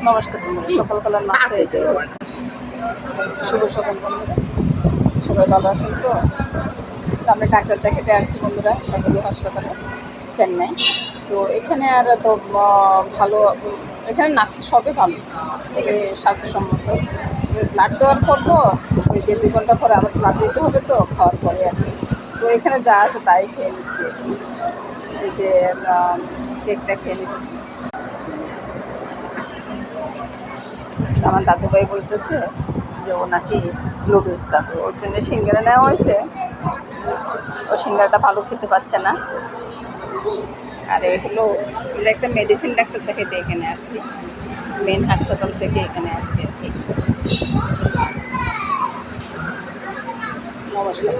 নমস্কার বন্ধুরা, সকালবেলা নাস্তা এটাই হচ্ছে। শুভ সকাল বন্ধুরা, সবাই ভালো আছেন তো? আমরা ডাক্তার দেখাতে আসছি বন্ধুরা, ডাক্তার হাসপাতালে চেন্নাই। তো এখানে আর তো ভালো, এখানে নাস্তা সবই ভালো, এখানে স্বাস্থ্যসম্মত। ব্লাড দেওয়ার পর ওই যে 2 ঘন্টা পরে আবার ব্লাড দিতে হবে, তো খাওয়ার পরে আর কি। তো এখানে যা আছে তাই খেয়ে নিচ্ছি আর কি। এই যে কেকটা খেয়ে নিচ্ছি। আমার দাদুভাই বলতেছে যে ও নাকি নুডলস খাবে, ওর জন্য সিঙ্গারা নেওয়া হয়েছে। ও সিঙ্গারাটা ভালো খেতে পারছে না। আর এগুলো একটা মেডিসিন ডাক্তার দেখাতে এখানে আসছি, মেন হাসপাতাল থেকে এখানে আসছি আর কি। নমস্কার।